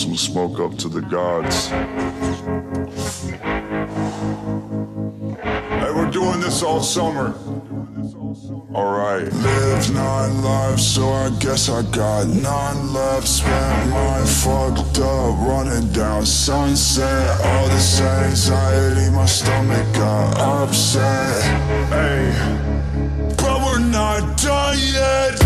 some smoke up to the gods. Hey, we're doing this all summer. Alright. Lived 9 lives, so I guess I got 9 left. Spent mine fucked up, running down sunset. All this anxiety, my stomach got upset. Hey, But we're not done yet.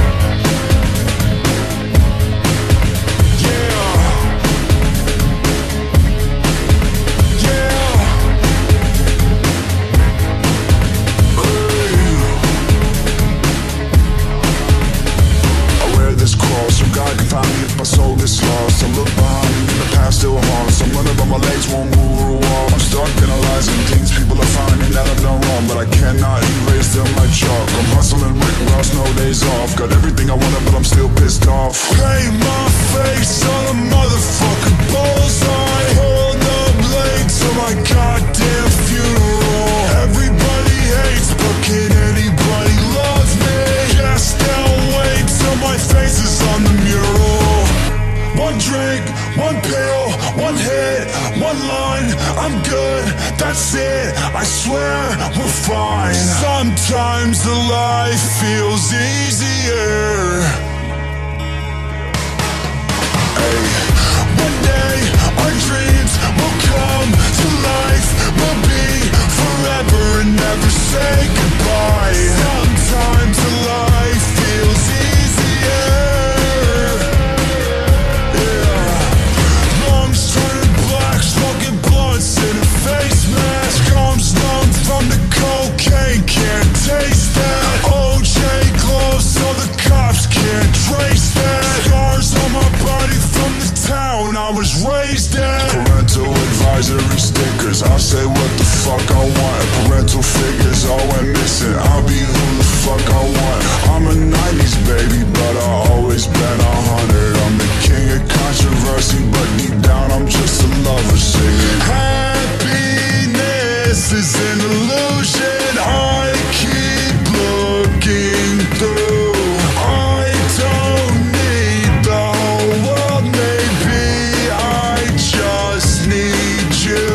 If my soul gets lost, I look behind me and the past still haunts. I'm running but my legs won't move or walk. I'm stuck analyzing things people are finding that I've done wrong, but I cannot erase them like chalk. I'm hustling Rick Ross, no days off. Got everything I wanted but I'm still pissed off. Paint my face on a motherfucking bullseye. Hold the blade to my goddamn funeral. Everybody hates, but can anybody love me? Guess they'll wait till my face is on the mural. One drink, one pill, one hit, one line, I'm good, that's it, I swear we're fine. Sometimes the life feels easier. Hey, one day our dreams will come to life. We'll be forever and never say goodbye. Sometimes the life feels easier. Taste that OJ glow so the cops can't trace that. Scars on my body from the town I was raised in. Parental advisory stickers, I'll say what the fuck I want. Parental figures all went missing, I'll be who the fuck I want. I'm a 90s baby, but I always been 100. I'm the king of controversy, but deep down I'm just a lover singing. Happiness is an illusion I keep looking through. I don't need the whole world, maybe I just need you.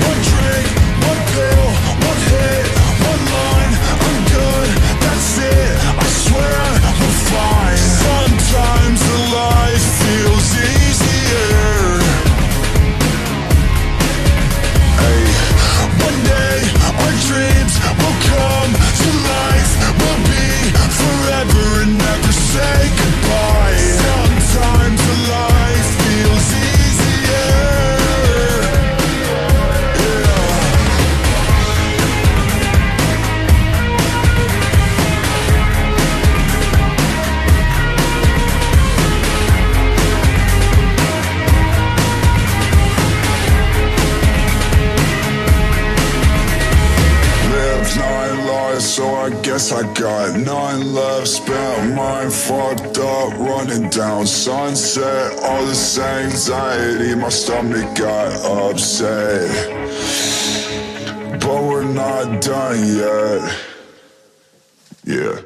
One drink, one pill, one hit, one line, I'm good, that's it, I swear we're fine. Sometimes the life feels easier. Hey, one day our dreams will come to life. We'll be forever and never say goodbye. Sometimes the life feels easier. Lived 9 lives, so I guess I got 9 left. Spent mine fucked up, running down sunset. All this anxiety, my stomach got upset. But we're not done yet. Yeah.